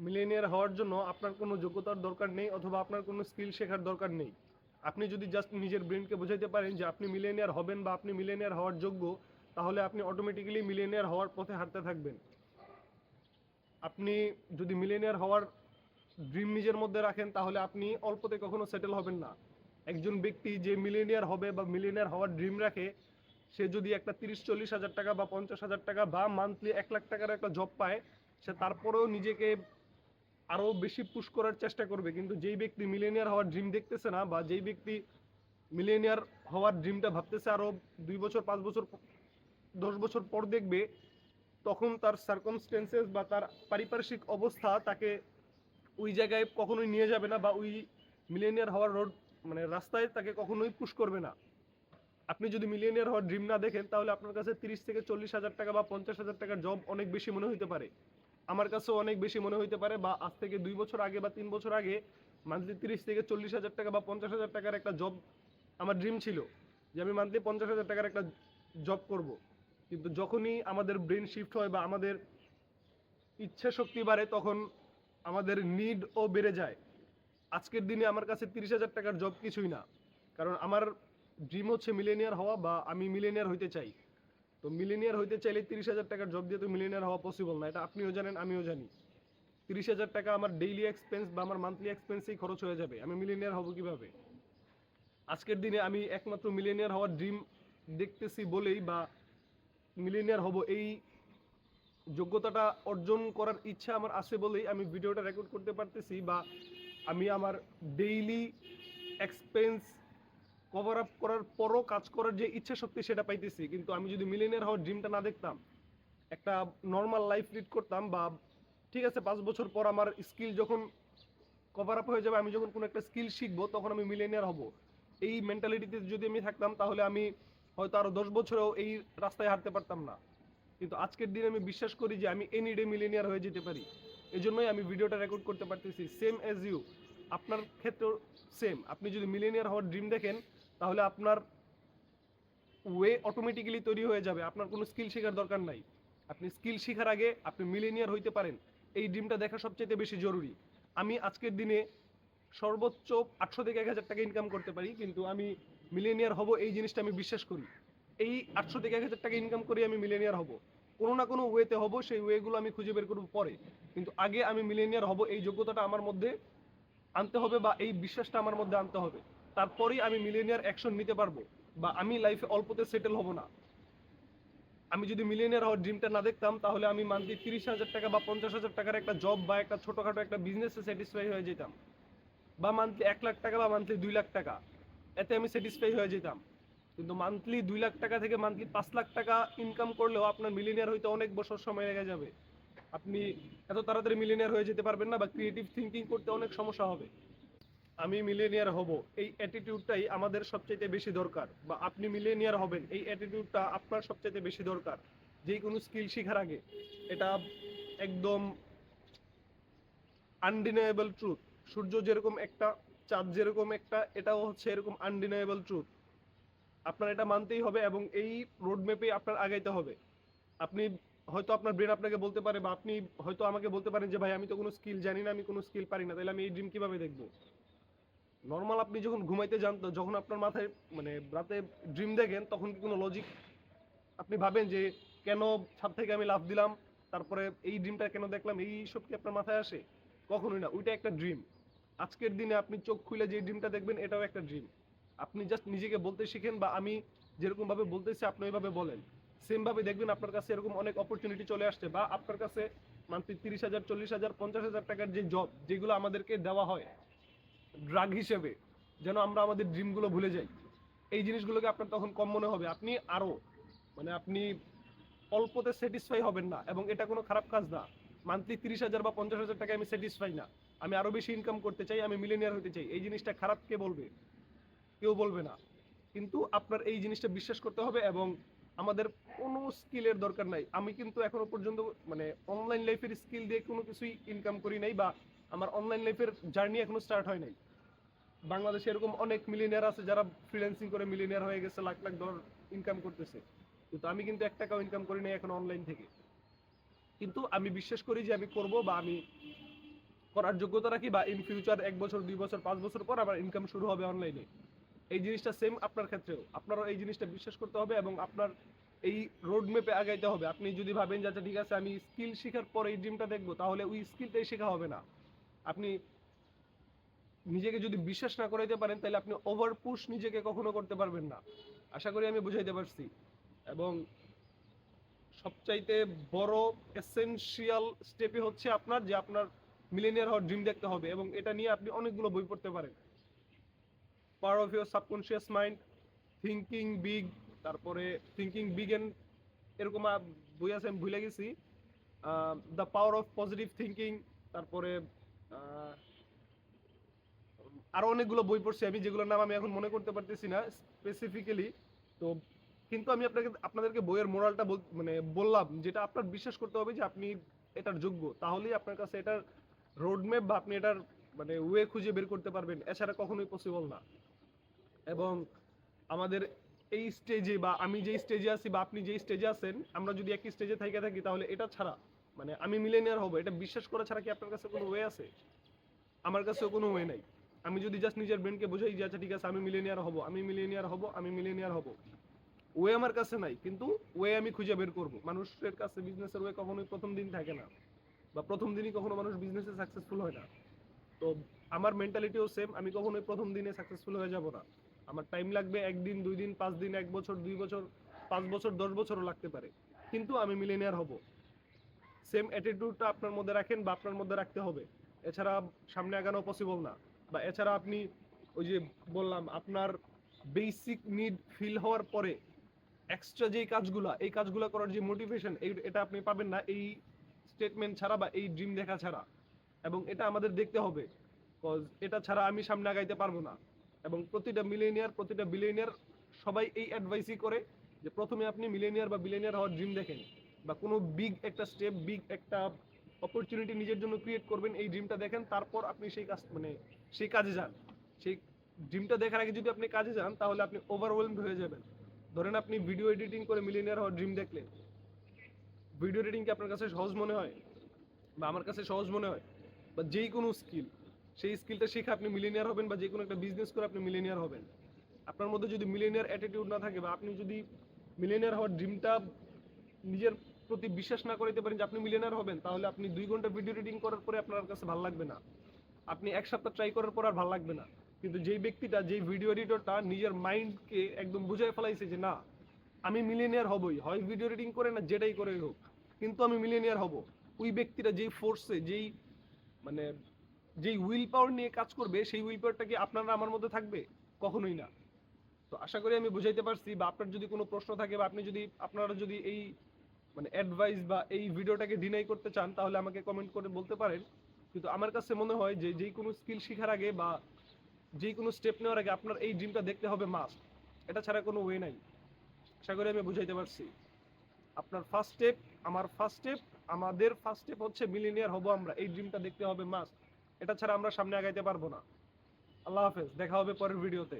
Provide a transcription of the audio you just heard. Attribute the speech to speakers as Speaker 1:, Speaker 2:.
Speaker 1: Millionaire হওয়ার জন্য আপনার কোনো যোগ্যতার দরকার নেই অথবা আপনার কোনো স্কিল শেখার দরকার নেই। আপনি যদি জাস্ট নিজের ব্রেনকে বোঝাইতে পারেন যে আপনি মিলেনিয়ার হবেন বা আপনি মিলেনিয়ার হওয়ার যোগ্য, তাহলে আপনি অটোমেটিক্যালি মিলেনিয়ার হওয়ার পথে হাঁটতে থাকবেন। আপনি যদি মিলেনিয়ার হওয়ার ড্রিম নিজের মধ্যে রাখেন তাহলে আপনি অল্পতে কখনো সেটেল হবেন না। একজন ব্যক্তি যে মিলেনিয়ার হবে বা মিলেনিয়ার হওয়ার ড্রিম রাখে, সে যদি একটা 30-40 হাজার টাকা বা 50,000 টাকা বা মান্থলি 1 লাখ টাকার একটা জব পায়, সে তারপরেও নিজেকে আরও বেশি পুশ করার চেষ্টা করবে। কিন্তু যেই ব্যক্তি মিলেনিয়ার হওয়ার ড্রিম দেখতেছে না বা যেই ব্যক্তি মিলেনিয়ার হওয়ার ড্রিমটা ভাবতেছে আরও 2 বছর 5 বছর 10 বছর পর দেখবে, তখন তার সার্কামস্টেন্সেস বা তার পারিপার্শ্বিক অবস্থা তাকে ওই জায়গায় কখনোই নিয়ে যাবে না বা ওই মিলেনিয়ার হওয়ার রোড মানে রাস্তায় তাকে কখনোই পুশ করবে না। আপনি যদি মিলিয়নিয়ার হওয়ার ড্রিম না দেখেন তাহলে আপনার কাছে 30 থেকে 40 হাজার টাকা বা 50 হাজার টাকার জব অনেক বেশি মনে হইতে পারে। আমার কাছেও অনেক বেশি মনে হইতে পারে, বা আজ থেকে 2 বছর আগে বা 3 বছর আগে মান্থলি 30 থেকে 40 হাজার টাকা বা 50 হাজার টাকার একটা জব আমার ড্রিম ছিল, যে আমি মান্থলি 50 হাজার টাকার একটা জব করব। কিন্তু যখনই আমাদের ব্রেন শিফট হয় বা আমাদের ইচ্ছা শক্তি বাড়ে, তখন আমাদের নিডও বেড়ে যায়। আজকের দিনে আমার কাছে 30 হাজার টাকার জব কিছুই না, কারণ আমার ড্রিম হচ্ছে মিলেনিয়ার হওয়া বা আমি মিলেনিয়ার হইতে চাই। তো মিলেনিয়ার হইতে চাইলে 30 হাজার টাকার জব দিয়ে তো মিলেনিয়ার হওয়া পসিবল না, এটা আপনিও জানেন আমিও জানি। 30 হাজার টাকা আমার ডেইলি এক্সপেন্স বা আমার মান্থলি এক্সপেন্সেই খরচ হয়ে যাবে, আমি মিলেনিয়ার হব কিভাবে? আজকের দিনে আমি একমাত্র মিলেনিয়ার হওয়ার ড্রিম দেখতেছি বলেই বা মিলেনিয়ার হব এই যোগ্যতাটা অর্জন করার ইচ্ছা আমার আছে বলেই আমি ভিডিওটা রেকর্ড করতে পারতেছি, বা আমি আমার ডেইলি এক্সপেন্স কভার আপ করার পরও কাজ করার যে ইচ্ছা শক্তি সেটা পাইতেছি। কিন্তু আমি যদি মিলিয়নিয়ার হওয়ার ড্রিমটা না দেখতাম, একটা নর্মাল লাইফ লিড করতাম, বা ঠিক আছে 5 বছর পর আমার স্কিল যখন কভার আপ হয়ে যাবে, আমি যখন কোনো একটা স্কিল শিখবো তখন আমি মিলিয়নিয়ার হব, এই মেন্টালিটিতে যদি আমি থাকতাম তাহলে আমি হয়তো আরও 10 বছরেও এই রাস্তায় হাঁটতে পারতাম না। কিন্তু আজকের দিনে আমি বিশ্বাস করি যে আমি এনি ডে মিলিয়নিয়ার হয়ে যেতে পারি। এই জন্যই আমি ভিডিওটা রেকর্ড করতে পারতেছি। সেম অ্যাজ ইউ, আপনার ক্ষেত্রেও সেম। আপনি যদি মিলিয়নিয়ার হওয়ার ড্রিম দেখেন তাহলে আপনার ওয়ে অটোমেটিক্যালি তৈরি হয়ে যাবে, আপনার কোনো স্কিল শেখার দরকার নাই। আপনি স্কিল শেখার আগে আপনি মিলেনিয়ার হইতে পারেন, এই ড্রিমটা দেখা সবচেয়ে বেশি জরুরি। আমি আজকের দিনে সর্বোচ্চ 800 থেকে 1000 টাকা ইনকাম করতে পারি, কিন্তু আমি মিলেনিয়ার হব এই জিনিসটা আমি বিশ্বাস করি। এই 800 থেকে 1000 টাকা ইনকাম করে আমি মিলেনিয়ার হব, কোনো না কোনো ওয়েতে হব, সেই ওয়েগুলো আমি খুঁজে বের করব পরে। কিন্তু আগে আমি মিলেনিয়ার হব এই যোগ্যতাটা আমার মধ্যে আনতে হবে, বা এই বিশ্বাসটা আমার মধ্যে আনতে হবে। তারপরেই আমি মিলেনিয়ার অ্যাকশন নিতে পারবো, বা আমি লাইফে অল্পতে সেটেল হব না। আমি যদি মিলিয়নিয়ার হওয়ার ড্রিমটা না দেখতাম তাহলে আমি মান্থলি 30 হাজার টাকা বা 50 হাজার টাকার একটা জব বা একটা ছোটোখাটো একটা বিজনেসে স্যাটিসফাই হয়ে যেতাম, বা মান্থলি 1 লাখ টাকা বা মান্থলি 2 লাখ টাকা, এতে আমি স্যাটিসফাই হয়ে যেতাম। কিন্তু মান্থলি 2 লাখ টাকা থেকে মান্থলি 5 লাখ টাকা ইনকাম করলেও আপনার মিলিয়নিয়ার হইতে অনেক বছর সময় লেগে যাবে। আপনি এত তাড়াতাড়ি মিলিয়নিয়ার হয়ে যেতে পারবেন না, বা ক্রিয়েটিভ থিঙ্কিং করতে অনেক সমস্যা হবে। আমি মিলেনিয়ার হব এই অ্যাটিটিউডটাই আমাদের সবচাইতে বেশি দরকার, বা আপনি মিলেনিয়ার হবেন এই অ্যাটিটিউডটা আপনার সবচাইতে বেশি দরকার যে কোনো স্কিল শেখার আগে। এটা একদম আনডিনায়েবল ট্রুথ। সূর্য যেরকম একটা, চাঁদ যেরকম একটা, এটাও হচ্ছে এরকম আনডিনায়েবল ট্রুথ। আপনার এটা মানতেই হবে এবং এই রোড ম্যাপে আপনার আগাইতে হবে। আপনি হয়তো আপনার ব্রেন আপনাকে বলতে পারে, বা আপনি হয়তো আমাকে বলতে পারেন যে ভাই আমি তো কোনো স্কিল জানি না, আমি কোনো স্কিল পারি না, তাহলে আমি এই ড্রিম কিভাবে দেখবো? নর্মাল আপনি যখন ঘুমাইতে যান, তো যখন আপনার মাথায় মানে রাতে ড্রিম দেখেন, তখন কি কোনো লজিক আপনি ভাবেন যে কেন ছাদ থেকে আমি লাফ দিলাম, তারপরে এই ড্রিমটা কেন দেখলাম, এই সব কি আপনার মাথায় আসে? কখনোই না, ওইটা একটা ড্রিম। আজকের দিনে আপনি চোখ খুলে যে ড্রিমটা দেখবেন এটাও একটা ড্রিম। আপনি জাস্ট নিজেকে বলতে শিখেন, বা আমি যেরকম ভাবে বলতেছি আপনি ওইভাবে বলেন, সেম ভাবে দেখবেন আপনার কাছে এরকম অনেক অপরচুনিটি চলে আসছে, বা আপনার কাছে মান্থলি 30 হাজার 40 হাজার 50 হাজার টাকার যে জব যেগুলো আমাদেরকে দেওয়া হয় ড্রাগ হিসেবে, যেন আমরা আমাদের ড্রিমগুলো ভুলে যাই, এই জিনিসগুলোকে আপনার তখন কম মনে হবে। আপনি আরও মানে আপনি অল্পতে স্যাটিসফাই হবেন না, এবং এটা কোনো খারাপ কাজ না। মান্থলি 30 হাজার বা 50 হাজার টাকা আমি স্যাটিসফাই না, আমি আরও বেশি ইনকাম করতে চাই, আমি মিলেনিয়ার হতে চাই, এই জিনিসটা খারাপ কে বলবে? কেউ বলবে না। কিন্তু আপনার এই জিনিসটা বিশ্বাস করতে হবে, এবং আমাদের কোনো স্কিলের দরকার নাই। আমি কিন্তু এখনো পর্যন্ত মানে অনলাইন লাইফের স্কিল দিয়ে কোনো কিছুই ইনকাম করি নাই, বা আমার অনলাইন লাইফের জার্নি এখনো স্টার্ট হয় নাই। বাংলাদেশে এরকম অনেক মিলিয়নিয়ার আছে যারা ফ্রিল্যান্সিং করে মিলিয়নিয়ার হয়ে গেছে, লাখ লাখ ডলার ইনকাম করতেছে। কিন্তু আমি কিন্তু 1 টাকাও ইনকাম করি নাই এখন অনলাইন থেকে। কিন্তু আমি বিশ্বাস করি যে আমি করব, বা আমি করার যোগ্যতা রাখি, বা ইন ফিউচার 1 বছর 2 বছর 5 বছর পর আবার ইনকাম শুরু হবে অনলাইনে। এই জিনিসটা সেম আপনার ক্ষেত্রেও, আপনারও এই জিনিসটা বিশ্বাস করতে হবে এবং আপনার এই রোড ম্যাপে আগাইতে হবে। আপনি যদি ভাবেন যে আচ্ছা ঠিক আছে আমি স্কিল শেখার পর এই ড্রিমটা দেখবো, তাহলে ওই স্কিলটাই শেখা হবে না। আপনি নিজেকে যদি বিশ্বাস না করাইতে পারেন, তাহলে আপনি ওভার পুশ নিজেকে কখনো করতে পারবেন না। আশা করি আমি বুঝাইতে পারছি। এবং সবচাইতে বড় এসেনশিয়াল স্টেপই হচ্ছে আপনার যে আপনার মিলেনিয়ার হওয়ার ড্রিম দেখতে হবে, এবং এটা নিয়ে আপনি অনেকগুলো বই পড়তে পারেন। Power of your subconscious mind, thinking big, তারপরে থিঙ্কিং বিগ এন্ড এরকম বই আছে, আমি ভুলে গেছি। The power of positive thinking, তারপরে আরো অনেকগুলো বই পড়ছি আমি, যেগুলোর নাম আমি এখন মনে করতে পারতেছি না স্পেসিফিক্যালি। তো কিন্তু আমি আপনাদেরকে বইয়ের মোরালটা মানে বললাম, যেটা আপনার বিশ্বাস করতে হবে যে আপনি এটার যোগ্য, তাহলেই আপনার কাছে এটার রোডম্যাপ বা আপনি এটার মানে ওয়ে খুঁজে বের করতে পারবেন, এছাড়া কখনোই পসিবল না। এবং আমাদের এই স্টেজে, বা আমি যেই স্টেজে আছি বা আপনি যেই স্টেজে আছেন, আমরা যদি একই স্টেজে থেকে থাকি, তাহলে এটা ছাড়া মানে আমি মিলেনিয়ার হব এটা বিশ্বাস করা ছাড়া কি আপনার কাছে কোনো ওয়ে আছে? আমার কাছেও কোনো ওয়ে নাই। আমি যদি জাস্ট নিজের ব্রেনকে বোঝাই যে আচ্ছা ঠিক আছে আমি মিলেনিয়ার হব, আমি মিলেনিয়ার হব, আমি মিলেনিয়ার হব, ওয়ে আমার কাছে নাই, কিন্তু ওয়ে আমি খুঁজে বের করব। মানুষের কাছে বিজনেসের ওয়ে কখনোই প্রথম দিন থাকে না, বা প্রথম দিনই কখনো মানুষ বিজনেসে সাকসেসফুল হয় না। তো আমার মেন্টালিটিও সেম, আমি কখনোই প্রথম দিনে সাকসেসফুল হয়ে যাব না। আমার টাইম লাগবে 1 দিন 2 দিন 5 দিন 1 বছর 2 বছর 5 বছর 10 বছরও লাগতে পারে, কিন্তু আমি মিলেনিয়ার হব। সেম অ্যাটিটিউডটা আপনার মধ্যে রাখেন বা আপনার মধ্যে রাখতে হবে, এছাড়া সামনে আগানো পসিবল না। বা এছাড়া আপনি ওই যে বললাম, আপনার বেসিক নিড ফিল হওয়ার পরে এক্সট্রা যেই কাজগুলা, এই কাজগুলো করার যে মোটিভেশন, এটা আপনি পাবেন না এই স্টেটমেন্ট ছাড়া বা এই ড্রিম দেখা ছাড়া। এবং এটা আমাদের দেখতে হবে, কজ এটা ছাড়া আমি সামনে আগাইতে পারবো না। এবং প্রতিটা মিলেনিয়ার, প্রতিটা বিলিয়নিয়ার সবাই এই অ্যাডভাইসই করে যে প্রথমে আপনি মিলেনিয়ার বা বিলিয়নিয়ার হওয়ার ড্রিম দেখেন, বা কোনো বিগ একটা স্টেপ, বিগ একটা অপরচুনিটি নিজের জন্য ক্রিয়েট করবেন, এই ড্রিমটা দেখেন, তারপর আপনি সেই কাজ মানে সেই কাজে যান। সেই ড্রিমটা দেখার আগে যদি আপনি কাজে যান, তাহলে আপনি ওভারওয়েলমড হয়ে যাবেন। ধরেন আপনি ভিডিও এডিটিং করে মিলিয়নিয়ার হওয়ার ড্রিম দেখলেন, ভিডিও এডিটিং কি আপনার কাছে সহজ মনে হয়? বা আমার কাছে সহজ মনে হয়? বা যেই কোনো স্কিল, সেই স্কিলটা শিখে আপনি মিলিয়নিয়ার হবেন, বা যে কোনো একটা বিজনেস করে আপনি মিলিয়নিয়ার হবেন। আপনার মধ্যে যদি মিলিয়নিয়ার অ্যাটিটিউড না থাকে, বা আপনি যদি মিলিয়নিয়ার হওয়ার ড্রিমটা নিজের প্রতি বিশ্বাস না করতে পারেন যে আপনি মিলিয়নিয়ার হবেন, তাহলে আপনি 2 ঘন্টা ভিডিও এডিটিং করার পরে আপনার কাছে ভালো লাগবে না, আপনি 1 সপ্তাহ ট্রাই করার পর আর ভালো লাগবে না। কিন্তু যেই ব্যক্তিটা, যেই ভিডিও এডিটরটা নিজের মাইন্ডকে একদম বুঝাই ফেলাইছে যে না আমি মিলিয়নিয়ার হবই, হয় ভিডিও এডিটিং করে না যেটাই করে হোক, কিন্তু আমি মিলিয়নিয়ার হব, ওই ব্যক্তিটা যেই ফোর্সে, যেই মানে যেই উইল পাওয়ার নিয়ে কাজ করবে, সেই উইল পাওয়ারটা কি আপনারা আমার মধ্যে থাকবে? কখনোই না। তো আশা করি আমি বুঝাইতে পারছি। বা আপনার যদি কোনো প্রশ্ন থাকে, বা আপনি যদি, আপনারা যদি এই মানে অ্যাডভাইস বা এই ভিডিওটাকে ডিনাই করতে চান, তাহলে আমাকে কমেন্ট করে বলতে পারেন। কিন্তু আমার কাছে মনে হয় যে যেই কোনো স্কিল শেখার আগে বা যেই কোনো স্টেপ নেওয়ার আগে আপনার এই ড্রিমটা দেখতে হবে মাস্ট, এটা ছাড়া কোনো ওয়ে নাই। আশা করি আমি বুঝাইতে পারছি। আপনার ফার্স্ট স্টেপ, আমার ফার্স্ট স্টেপ, আমাদের ফার্স্ট স্টেপ হচ্ছে মিলিয়নিয়ার হব আমরা, এই ড্রিমটা দেখতে হবে মাস্ট, এটা ছাড়া আমরা সামনে আগাইতে পারবো না। আল্লাহ হাফেজ, দেখা হবে পরের ভিডিওতে।